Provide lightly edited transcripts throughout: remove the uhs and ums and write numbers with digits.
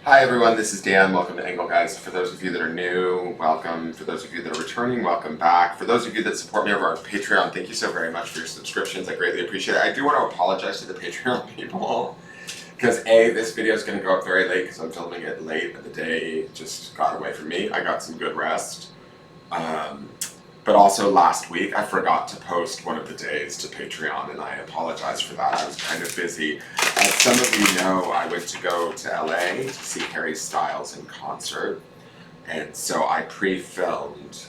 Hi everyone, this is Dan. Welcome to Engelgeist. For those of you that are new, welcome. For those of you that are returning, welcome back. For those of you that support me over on Patreon, thank you so very much for your subscriptions. I greatly appreciate it. I do want to apologize to the Patreon people because A, this video is going to go up very late because I'm filming it late. The day just got away from me. I got some good rest. But also last week, I forgot to post one of the days to Patreon, and I apologize for that. I was kind of busy. As some of you know, I went to go to LA to see Harry Styles in concert, and so I pre-filmed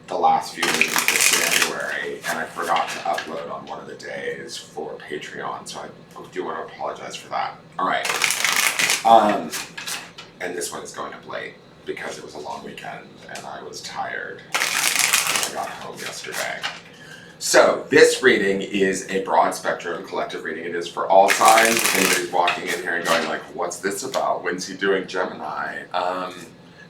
the last few meetings of January, and I forgot to upload on one of the days for Patreon, so I do want to apologize for that. All right. And this one is going up late because it was a long weekend, and I was tired. I got home yesterday. So this reading is a broad spectrum collective reading. It is for all signs. If anybody's walking in here and going like, what's this about? When's he doing Gemini?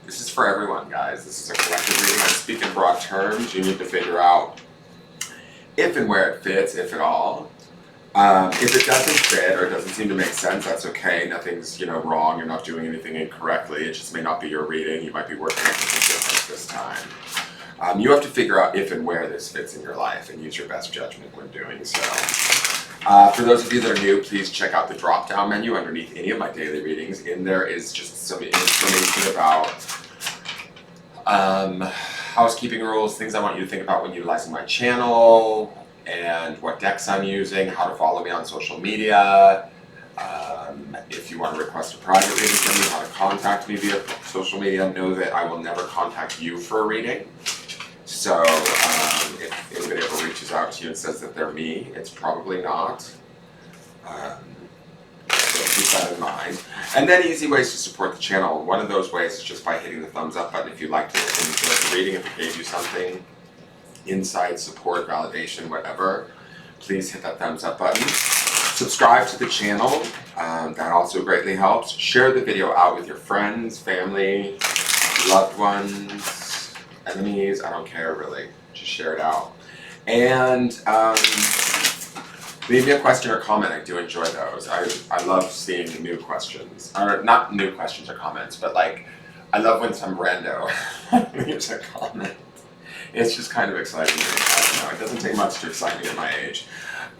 This is for everyone, guys. This is a collective reading. I speak in broad terms. You need to figure out if and where it fits, if at all. If it doesn't fit or it doesn't seem to make sense, that's okay. Nothing's, wrong. You're not doing anything incorrectly. It just may not be your reading. You might be working on something different this time. You have to figure out if and where this fits in your life and use your best judgment when doing so. For those of you that are new, please check out the drop-down menu underneath any of my daily readings. In there is just some information about housekeeping rules, things I want you to think about when utilizing my channel, and what decks I'm using, how to follow me on social media. If you want to request a private reading from me, how to contact me via social media, know that I will never contact you for a reading. So if anybody ever reaches out to you and says that they're me, it's probably not. So keep that in mind. And then easy ways to support the channel. One of those ways is just by hitting the thumbs up button if you liked it, if you enjoyed the reading, if it gave you something, insight, support, validation, whatever. Please hit that thumbs up button. Subscribe to the channel. That also greatly helps. Share the video out with your friends, family, loved ones, enemies. I don't care really. Just share it out. And leave me a question or comment. I do enjoy those. I love seeing new questions. Or not new questions or comments, but like I love when some rando leaves a comment. It's just kind of exciting to me. I don't know. It doesn't take much to excite me at my age.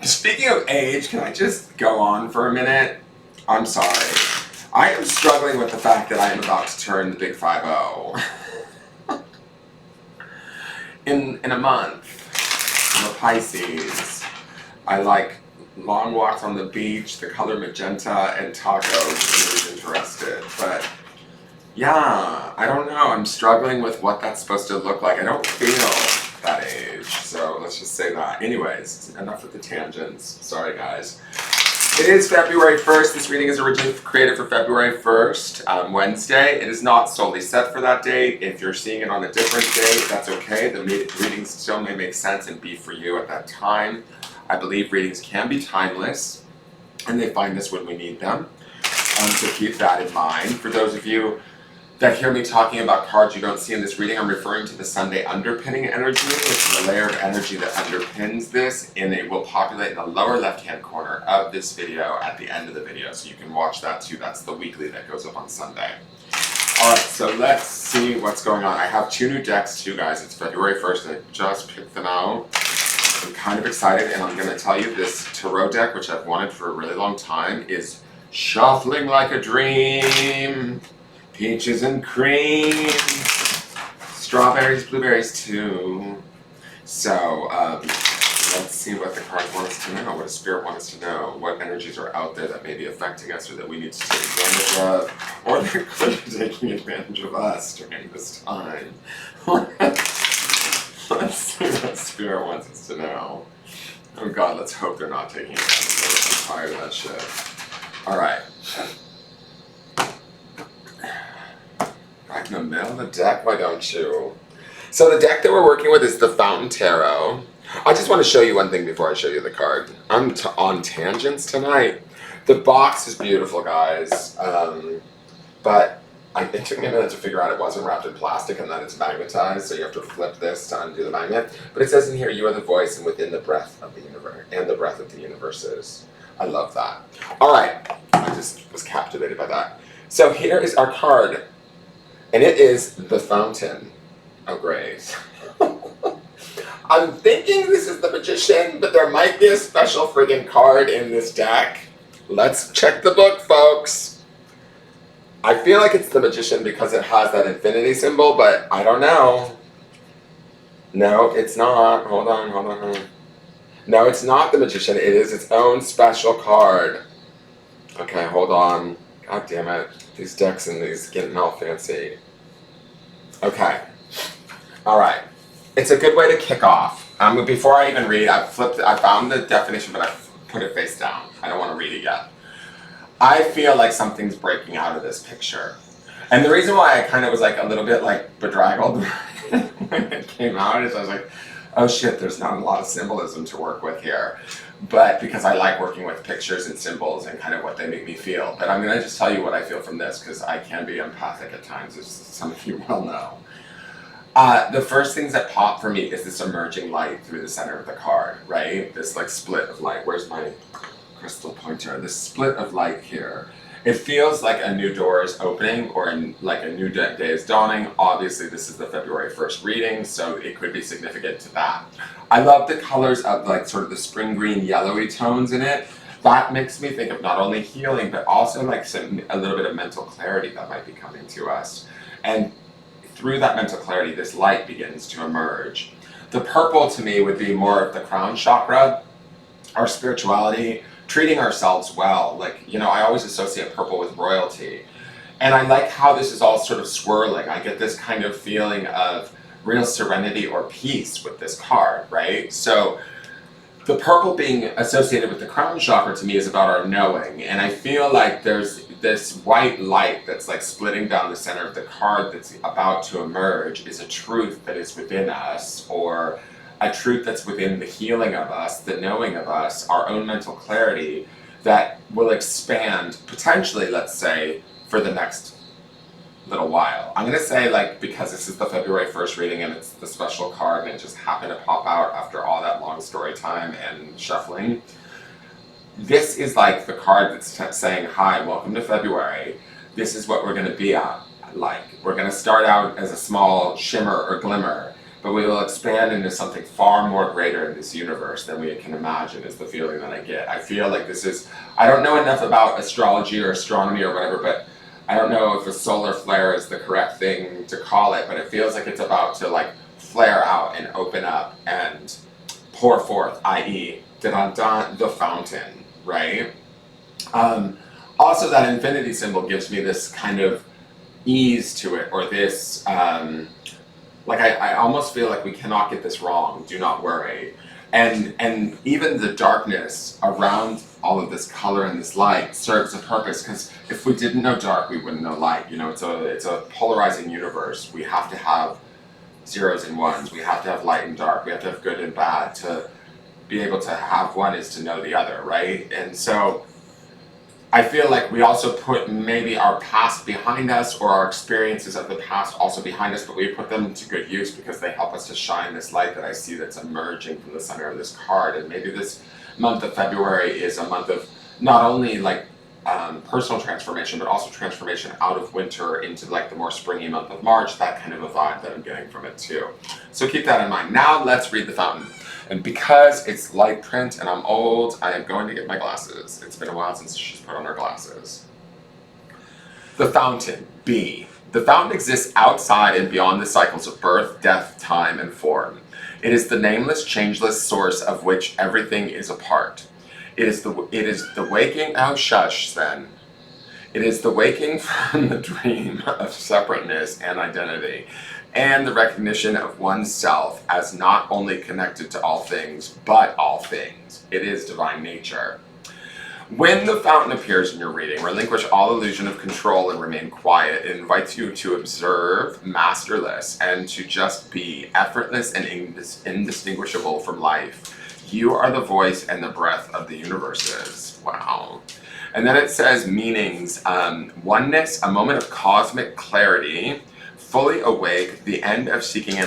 Speaking of age, can I just go on for a minute? I'm sorry. I am struggling with the fact that I am about to turn the big 5-0. In a month. I'm a Pisces. I like long walks on the beach, the color magenta, and tacos. I'm really interested. But yeah, I don't know. I'm struggling with what that's supposed to look like. I don't feel that age, so let's just say that. Anyways, enough with the tangents. Sorry, guys. It is February 1st. This reading is originally created for February 1st, Wednesday. It is not solely set for that date. If you're seeing it on a different date, that's okay. The readings still may make sense and be for you at that time. I believe readings can be timeless, and they find us when we need them. So keep that in mind. For those of you that hear me talking about cards you don't see in this reading, I'm referring to the Sunday underpinning energy, which is a layer of energy that underpins this, and it will populate in the lower left-hand corner of this video at the end of the video, so you can watch that too. That's the weekly that goes up on Sunday. Alright, so let's see what's going on. I have two new decks too, guys. It's February 1st, and I just picked them out. I'm kind of excited, and I'm going to tell you this tarot deck, which I've wanted for a really long time, is shuffling like a dream. Peaches and cream, strawberries, blueberries too. So let's see what the cards want us to know, what a spirit wants us to know, what energies are out there that may be affecting us or that we need to take advantage of, or that could be taking advantage of us during this time. Let's see what spirit wants us to know. Oh God, let's hope they're not taking advantage of us. I'm tired of that shit. Alright. Right in the middle of the deck, why don't you? So the deck that we're working with is the Fountain Tarot. I just want to show you one thing before I show you the card. I'm on tangents tonight. The box is beautiful, guys. But it took me a minute to figure out it wasn't wrapped in plastic and that it's magnetized, so you have to flip this to undo the magnet. But it says in here, you are the voice and within the breath of the universe, and the breath of the universe is. I love that. All right, I just was captivated by that. So here is our card, and it is the Fountain of Grace. I'm thinking this is the Magician, but there might be a special friggin' card in this deck. Let's check the book, folks. I feel like it's the Magician because it has that infinity symbol, but I don't know. No, it's not. Hold on. No, it's not the Magician. It is its own special card. Okay, hold on. God damn it. These decks and these getting all fancy. Okay. Alright. It's a good way to kick off. Before I even read, I found the definition, but I put it face down. I don't want to read it yet. I feel like something's breaking out of this picture. And the reason why I kind of was like a little bit like bedraggled when it came out is I was like, oh shit, there's not a lot of symbolism to work with here. But because I like working with pictures and symbols and kind of what they make me feel. But I'm going to just tell you what I feel from this because I can be empathic at times, as some of you well know. The first things that pop for me is this emerging light through the center of the card, right? This like split of light. Where's my crystal pointer? This split of light here. It feels like a new door is opening or like a new day is dawning. Obviously, this is the February 1st reading, so it could be significant to that. I love the colors of like sort of the spring green yellowy tones in it. That makes me think of not only healing, but also like a little bit of mental clarity that might be coming to us. And through that mental clarity, this light begins to emerge. The purple to me would be more of the crown chakra, our spirituality, treating ourselves well. Like, you know, I always associate purple with royalty. And I like how this is all sort of swirling. I get this kind of feeling of real serenity or peace with this card, right? So the purple being associated with the crown chakra to me is about our knowing. And I feel like there's this white light that's like splitting down the center of the card that's about to emerge is a truth that is within us, or a truth that's within the healing of us, the knowing of us, our own mental clarity that will expand potentially, let's say, for the next little while. I'm going to say, like, because this is the February 1st reading and it's the special card and it just happened to pop out after all that long story time and shuffling, this is like the card that's saying, hi, welcome to February. This is what we're going to be like. We're going to start out as a small shimmer or glimmer, but we will expand into something far more greater in this universe than we can imagine, is the feeling that I get. I feel like this is, I don't know enough about astrology or astronomy or whatever, but I don't know if a solar flare is the correct thing to call it, but it feels like it's about to like flare out and open up and pour forth, i.e., the fountain, right? Also, that infinity symbol gives me this kind of ease to it, or this, like I almost feel like we cannot get this wrong, do not worry. And even the darkness around all of this color and this light serves a purpose, because if we didn't know dark, we wouldn't know light. You know, it's a polarizing universe. We have to have zeros and ones. We have to have light and dark. We have to have good and bad. To be able to have one is to know the other, right? And so I feel like we also put maybe our past behind us, or our experiences of the past also behind us, but we put them to good use because they help us to shine this light that I see that's emerging from the center of this card. And maybe this month of February is a month of not only like personal transformation, but also transformation out of winter into like the more springy month of March, that kind of a vibe that I'm getting from it too. So keep that in mind. Now let's read the fountain. And because it's light print and I'm old, I am going to get my glasses. It's been a while since she's put on her glasses. The fountain, B. The fountain exists outside and beyond the cycles of birth, death, time, and form. It is the nameless, changeless source of which everything is a part. It is the waking, oh shush then. It is the waking from the dream of separateness and identity, and the recognition of oneself as not only connected to all things, but all things. It is divine nature. When the fountain appears in your reading, relinquish all illusion of control and remain quiet. It invites you to observe, masterless, and to just be effortless and indistinguishable from life. You are the voice and the breath of the universes. Wow. And then it says meanings, oneness, a moment of cosmic clarity, fully awake, the end of seeking,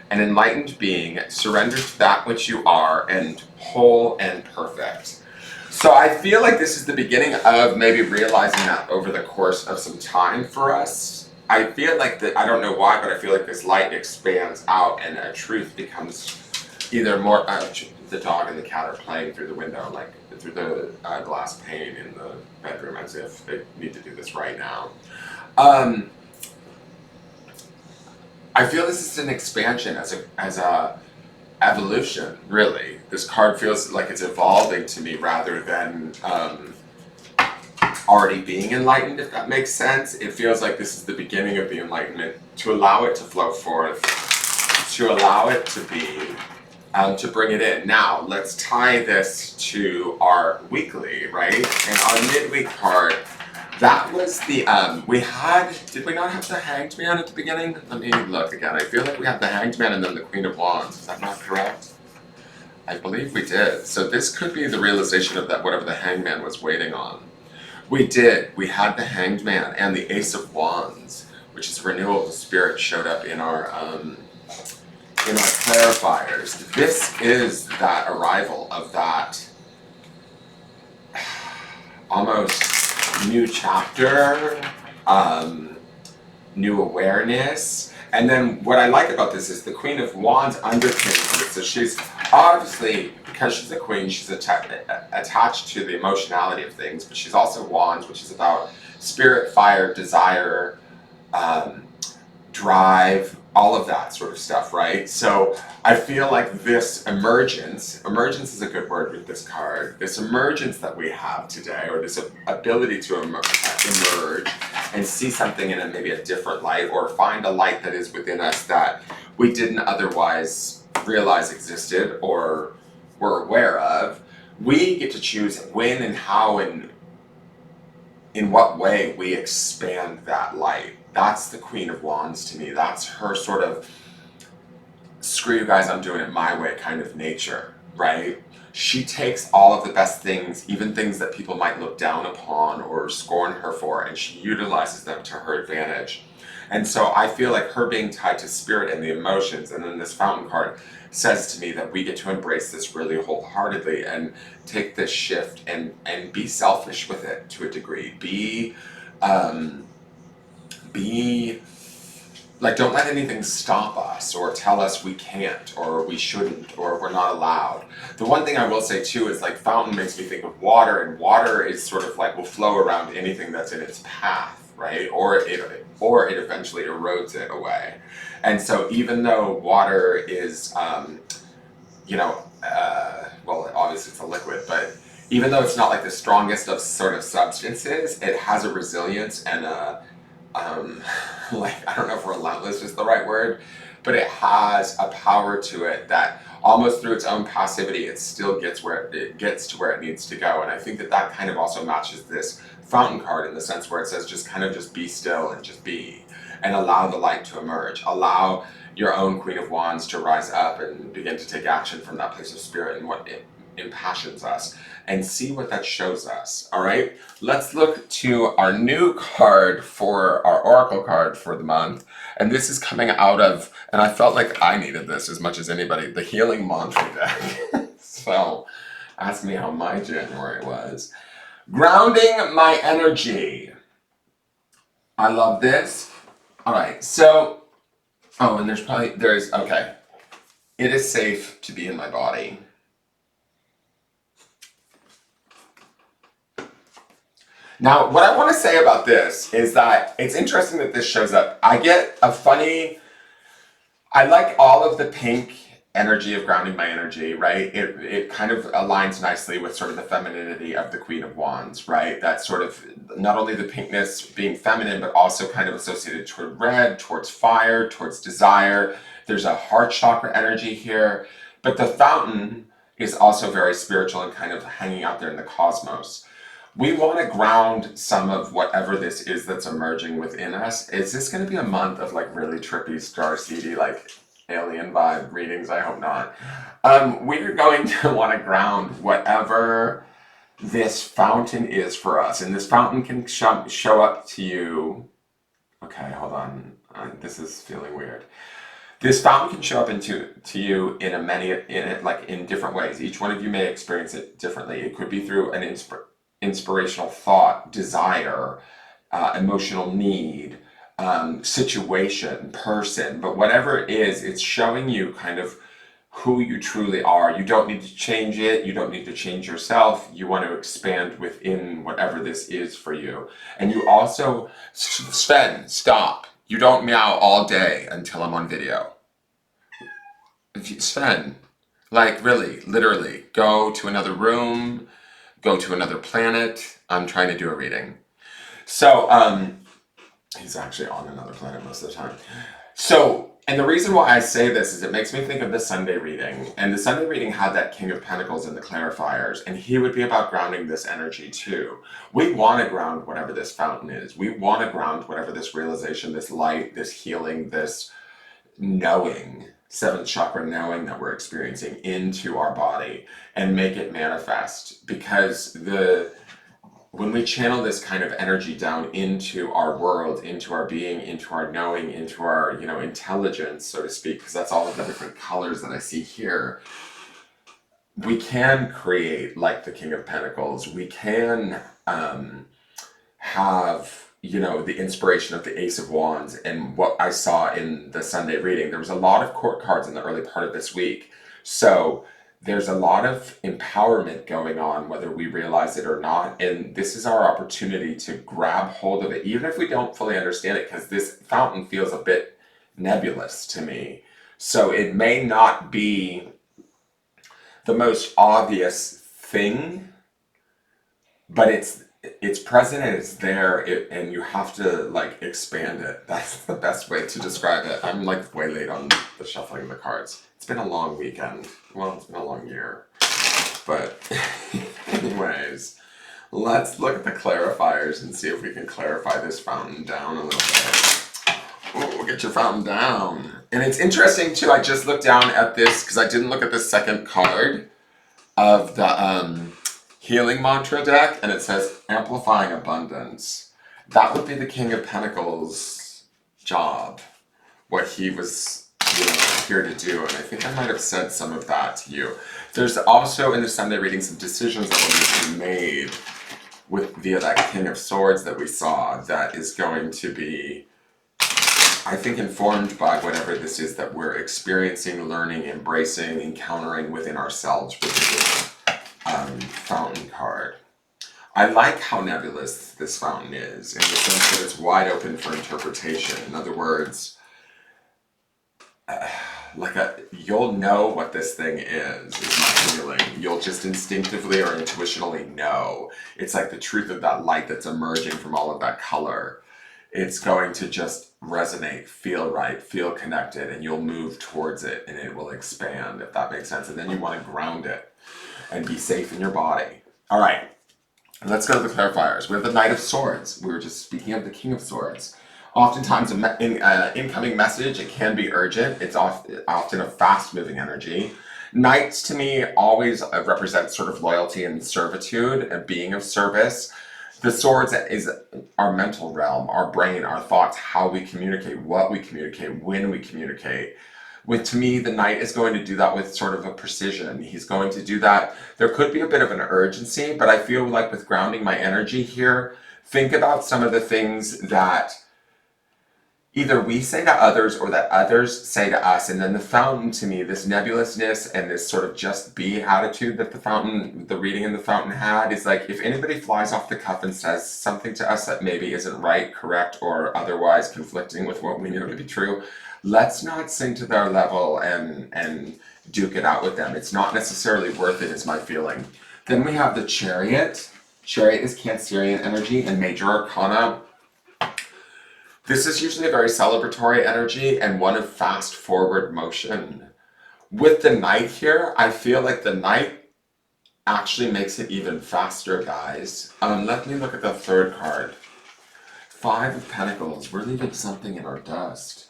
an enlightened being, surrender to that which you are, and whole and perfect. So I feel like this is the beginning of maybe realizing that over the course of some time for us. I feel like that, I don't know why, but I feel like this light expands out and a truth becomes either more, the dog and the cat are playing through the window, like through the glass pane in the bedroom as if they need to do this right now. I feel this is an expansion as a evolution, really. This card feels like it's evolving to me rather than already being enlightened, if that makes sense. It feels like this is the beginning of the enlightenment, to allow it to flow forth, to allow it to be, to bring it in. Now, let's tie this to our weekly, right? And our midweek card, that was the, did we not have the Hanged Man at the beginning? Let me look again. I feel like we had the Hanged Man and then the Queen of Wands. Is that not correct? I believe we did. So this could be the realization of that, whatever the Hanged Man was waiting on. We did. We had the Hanged Man and the Ace of Wands, which is renewal of the spirit, showed up in our clarifiers. This is that arrival of that almost new chapter, new awareness. And then what I like about this is the Queen of Wands underpins it. So she's obviously, because she's a queen, she's attached to the emotionality of things, but she's also Wands, which is about spirit, fire, desire, drive, all of that sort of stuff, right? So I feel like this emergence is a good word with this card, this emergence that we have today, or this ability to emerge and see something in maybe a different light, or find a light that is within us that we didn't otherwise realize existed or were aware of. We get to choose when and how and in what way we expand that light. That's the Queen of Wands to me. That's her sort of, screw you guys, I'm doing it my way kind of nature, right? She takes all of the best things, even things that people might look down upon or scorn her for, and she utilizes them to her advantage. And so I feel like her being tied to spirit and the emotions, and then this fountain card says to me that we get to embrace this really wholeheartedly and take this shift and be selfish with it to a degree. Be like, don't let anything stop us or tell us we can't or we shouldn't or we're not allowed. The one thing I will say too is, like, fountain makes me think of water, and water is sort of like will flow around anything that's in its path, right? Or it eventually erodes it away. And so even though water is, well, obviously it's a liquid, but even though it's not like the strongest of sort of substances, it has a resilience and a, like, I don't know if relentless is the right word, but it has a power to it that almost through its own passivity, it still gets where it gets to where it needs to go. And I think that kind of also matches this fountain card in the sense where it says just be still and just be, and allow the light to emerge. Allow your own Queen of Wands to rise up and begin to take action from that place of spirit and what it impassions us, and see what that shows us. All right, let's look to our new card for our oracle card for the month. And this is coming out of, and I felt like I needed this as much as anybody, the Healing Mantra deck. So ask me how my January was. Grounding my energy. I love this. All right, so, oh, and okay. It is safe to be in my body. Now, what I want to say about this is that it's interesting that this shows up. I like all of the pink energy of grounding my energy, right? It kind of aligns nicely with sort of the femininity of the Queen of Wands, right? That sort of, not only the pinkness being feminine, but also kind of associated toward red, towards fire, towards desire. There's a heart chakra energy here, but the fountain is also very spiritual and kind of hanging out there in the cosmos. We want to ground some of whatever this is that's emerging within us. Is this going to be a month of like really trippy, star-seedy, like alien vibe readings? I hope not. We're going to want to ground whatever this fountain is for us. And this fountain can show up to you. Okay, hold on. This is feeling weird. This fountain can show up to you in different ways. Each one of you may experience it differently. It could be through an inspirational thought, desire, emotional need, situation, person, but whatever it is, it's showing you kind of who you truly are. You don't need to change it. You don't need to change yourself. You want to expand within whatever this is for you. And you also, Sven, stop. You don't meow all day until I'm on video. Sven, like really, literally, go to another room, go to another planet. I'm trying to do a reading. So, he's actually on another planet most of the time. So, and the reason why I say this is it makes me think of the Sunday reading. And the Sunday reading had that King of Pentacles in the clarifiers, and he would be about grounding this energy too. We want to ground whatever this fountain is. We want to ground whatever this realization, this light, this healing, this knowing, seventh chakra knowing that we're experiencing into our body and make it manifest. Because when we channel this kind of energy down into our world, into our being, into our knowing, into our, intelligence, so to speak, because that's all of the different colors that I see here, we can create like the King of Pentacles. We can have, the inspiration of the Ace of Wands. And what I saw in the Sunday reading, there was a lot of court cards in the early part of this week. So there's a lot of empowerment going on, whether we realize it or not. And this is our opportunity to grab hold of it, even if we don't fully understand it, because this fountain feels a bit nebulous to me. So it may not be the most obvious thing, but it's present and it's there, and you have to like expand it. That's the best way to describe it. I'm like way late on the shuffling of the cards. It's been a long weekend. Well, it's been a long year. But anyways, let's look at the clarifiers and see if we can clarify this fountain down a little bit. Oh, get your fountain down. And it's interesting too, I just looked down at this because I didn't look at the second card of the healing mantra deck, and it says amplifying abundance. That would be the King of Pentacles job, what he was here to do. And I think I might have said some of that to you. There's also in the Sunday reading some decisions that will be made via that King of Swords that we saw, that is going to be, I think, informed by whatever this is that we're experiencing, learning, embracing, encountering within ourselves with this fountain card. I like how nebulous this fountain is, in the sense that it's wide open for interpretation. In other words, you'll know what this thing is my feeling. You'll just instinctively or intuitionally know. It's like the truth of that light that's emerging from all of that color. It's going to just resonate, feel right, feel connected, and you'll move towards it, and it will expand, if that makes sense. And then you want to ground it and be safe in your body. All right, let's go to the clarifiers. We have the Knight of Swords. We were just speaking of the King of Swords. Oftentimes, an incoming message, it can be urgent. It's often a fast-moving energy. Knights, to me, always represent sort of loyalty and servitude, and being of service. The swords is our mental realm, our brain, our thoughts, how we communicate, what we communicate, when we communicate. To me, the knight is going to do that with sort of a precision. He's going to do that. There could be a bit of an urgency, but I feel like with grounding my energy here, think about some of the things that either we say to others or that others say to us. And then the fountain, to me, this nebulousness and this sort of just be attitude that the reading in the fountain had, is like, if anybody flies off the cuff and says something to us that maybe isn't right, correct, or otherwise conflicting with what we know to be true, let's not sink to their level and duke it out with them. It's not necessarily worth it, is my feeling. Then we have the Chariot. Chariot is Cancerian energy and Major Arcana. This is usually a very celebratory energy and one of fast forward motion. With the Knight here, I feel like the Knight actually makes it even faster, guys. Let me look at the third card. Five of Pentacles. We're leaving something in our dust.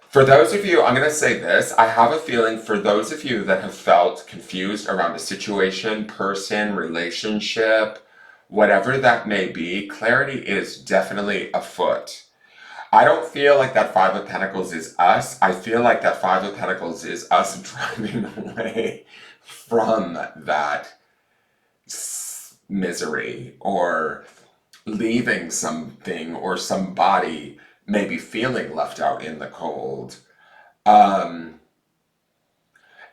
For those of you, I'm going to say this, I have a feeling for those of you that have felt confused around a situation, person, relationship, whatever that may be, clarity is definitely afoot. I don't feel like that Five of Pentacles is us. I feel like that Five of Pentacles is us driving away from that misery, or leaving something or somebody maybe feeling left out in the cold. Um,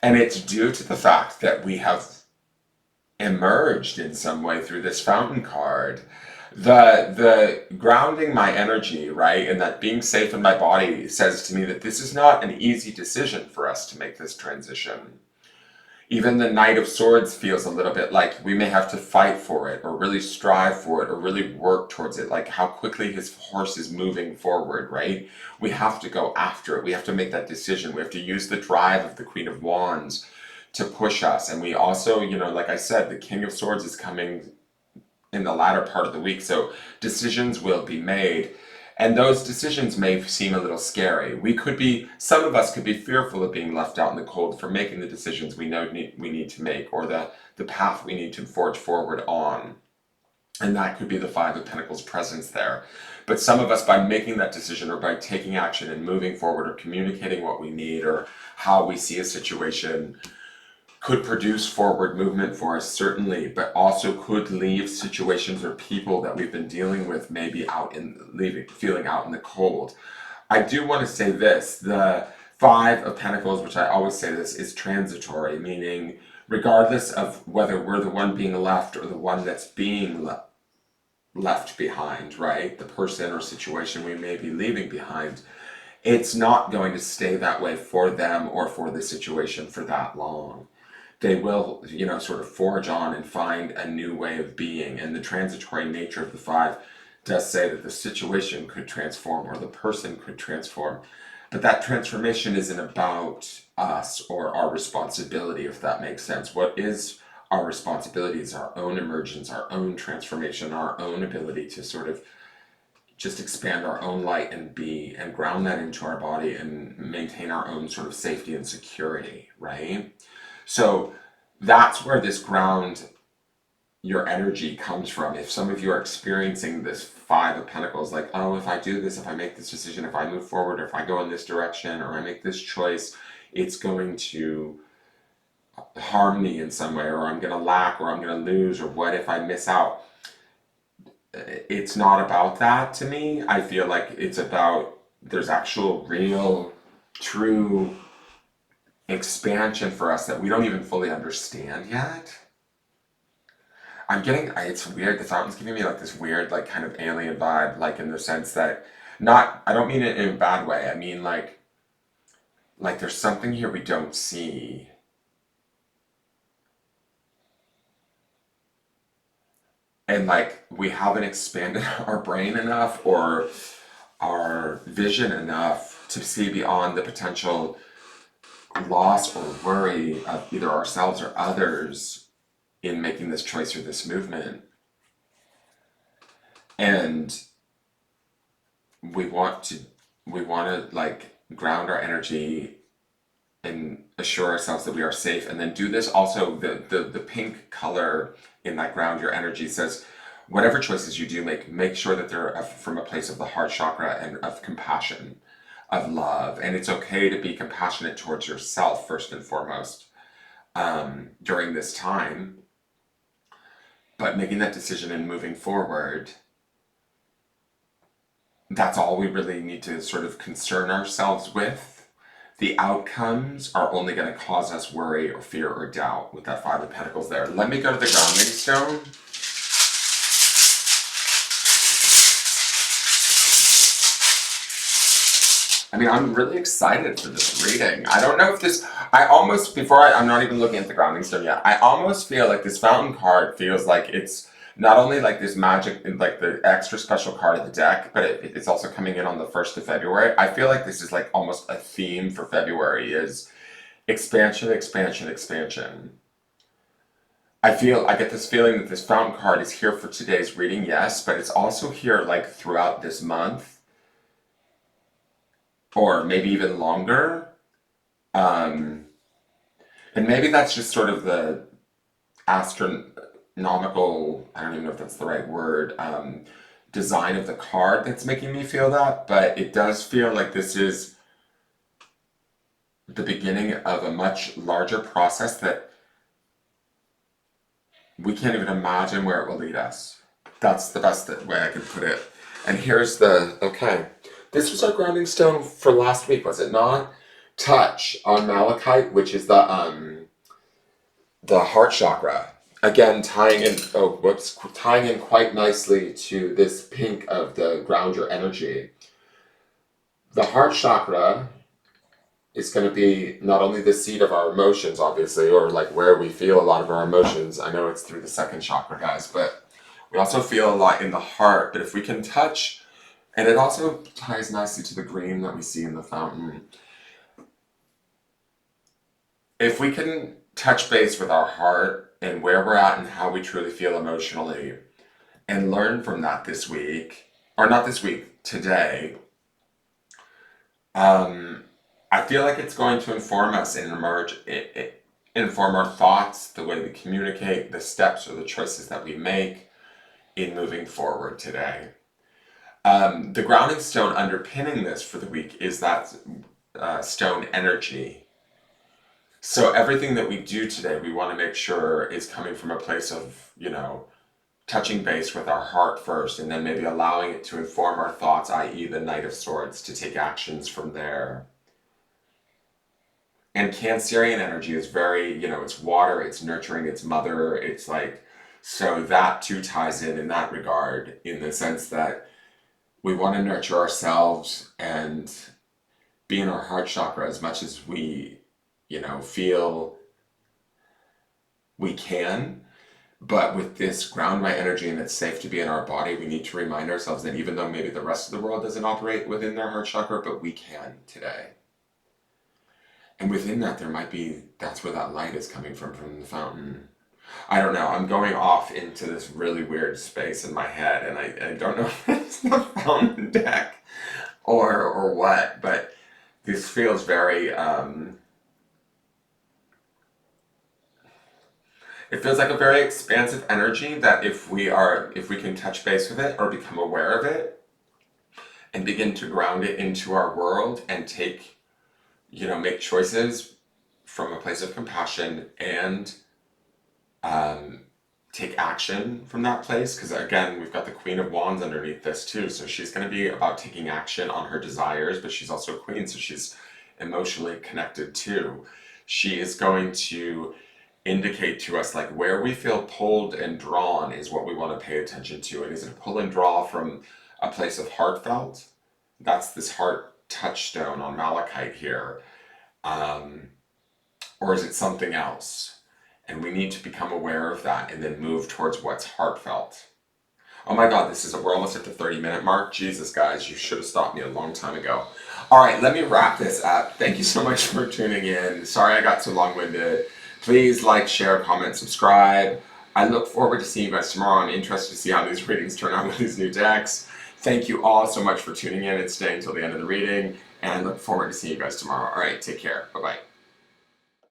and it's due to the fact that we have emerged in some way through this fountain card. The grounding my energy, right, and that being safe in my body says to me that this is not an easy decision for us to make this transition. Even the Knight of Swords feels a little bit like we may have to fight for it, or really strive for it, or really work towards it, like how quickly his horse is moving forward, right? We have to go after it. We have to make that decision. We have to use the drive of the Queen of Wands to push us. And we also, like I said, the King of Swords is coming in the latter part of the week, so decisions will be made. And those decisions may seem a little scary. Some of us could be fearful of being left out in the cold for making the decisions we know we need to make, or the path we need to forge forward on. And that could be the Five of Pentacles presence there. But some of us, by making that decision, or by taking action and moving forward, or communicating what we need, or how we see a situation, could produce forward movement for us, certainly, but also could leave situations or people that we've been dealing with maybe feeling out in the cold. I do want to say this: the Five of Pentacles, which I always say this, is transitory, meaning regardless of whether we're the one being left or the one that's being left behind, right? The person or situation we may be leaving behind, it's not going to stay that way for them or for the situation for that long. They will, sort of forge on and find a new way of being. And the transitory nature of the Five does say that the situation could transform, or the person could transform. But that transformation isn't about us or our responsibility, if that makes sense. What is our responsibility is our own emergence, our own transformation, our own ability to sort of just expand our own light and be, and ground that into our body and maintain our own sort of safety and security, right? So that's where this ground your energy comes from. If some of you are experiencing this Five of Pentacles, like, oh, if I do this, if I make this decision, if I move forward, or if I go in this direction, or I make this choice, it's going to harm me in some way, or I'm going to lack, or I'm going to lose, or what if I miss out? It's not about that to me. I feel like it's about, there's actual, real, true expansion for us that we don't even fully understand yet. It's weird, the fountain's giving me like this weird, like kind of alien vibe, like in the sense that, I don't mean it in a bad way, I mean like there's something here we don't see. And like we haven't expanded our brain enough, or our vision enough, to see beyond the potential loss or worry of either ourselves or others in making this choice or this movement. And we want to like ground our energy and assure ourselves that we are safe. And then do this also, the pink color in that ground your energy says, whatever choices you do make sure that they're from a place of the heart chakra and of compassion, of love. And it's okay to be compassionate towards yourself first and foremost during this time. But making that decision and moving forward, that's all we really need to sort of concern ourselves with. The outcomes are only going to cause us worry or fear or doubt with that Five of Pentacles there. Let me go to the grounding stone. I mean, I'm really excited for this reading. I don't know if this, I'm not even looking at the grounding stone yet. I almost feel like this fountain card feels like it's not only like this magic, like the extra special card of the deck, but it's also coming in on the 1st of February. I feel like this is like almost a theme for February, is expansion, expansion, expansion. I get this feeling that this fountain card is here for today's reading, yes, but it's also here like throughout this month, or maybe even longer. And maybe that's just sort of the nomical, I don't even know if that's the right word, design of the card that's making me feel that, but it does feel like this is the beginning of a much larger process that we can't even imagine where it will lead us. That's the best way I could put it. And here's the, okay, this was our grounding stone for last week, was it not? Touch on malachite, which is the heart chakra. Again, tying in, tying in quite nicely to this pink of the ground your energy. The heart chakra is going to be not only the seat of our emotions, obviously, or like where we feel a lot of our emotions. I know it's through the second chakra, guys, but we also feel a lot in the heart. But if we can touch, and it also ties nicely to the green that we see in the fountain. If we can touch base with our heart and where we're at and how we truly feel emotionally and learn from that this week, or not this week, today, I feel like it's going to inform us and inform our thoughts, the way we communicate, the steps or the choices that we make in moving forward today. The grounding stone underpinning this for the week is that stone energy. So everything that we do today, we want to make sure is coming from a place of, touching base with our heart first, and then maybe allowing it to inform our thoughts, i.e. the Knight of Swords, to take actions from there. And Cancerian energy is very, it's water, it's nurturing, it's mother, it's like, so that too ties in that regard, in the sense that we want to nurture ourselves and be in our heart chakra as much as we, feel we can. But with this ground my energy and it's safe to be in our body, we need to remind ourselves that even though maybe the rest of the world doesn't operate within their heart chakra, but we can today. And within that, that's where that light is coming from the fountain. I don't know, I'm going off into this really weird space in my head, and I don't know if it's the fountain deck or what, but this feels very, it feels like a very expansive energy that if we can touch base with it or become aware of it and begin to ground it into our world and take, make choices from a place of compassion and take action from that place. Because again, we've got the Queen of Wands underneath this too. So she's going to be about taking action on her desires, but she's also a queen, so she's emotionally connected too. She is going to indicate to us like where we feel pulled and drawn is what we want to pay attention to. And is it a pull and draw from a place of heartfelt? That's this heart touchstone on malachite here. Or is it something else? And we need to become aware of that and then move towards what's heartfelt. Oh my God, we're almost at the 30-minute mark. Jesus, guys, you should have stopped me a long time ago. All right, let me wrap this up. Thank you so much for tuning in. Sorry I got so long-winded. Please like, share, comment, subscribe. I look forward to seeing you guys tomorrow. I'm interested to see how these readings turn out with these new decks. Thank you all so much for tuning in and staying until the end of the reading. And I look forward to seeing you guys tomorrow. All right, take care. Bye-bye.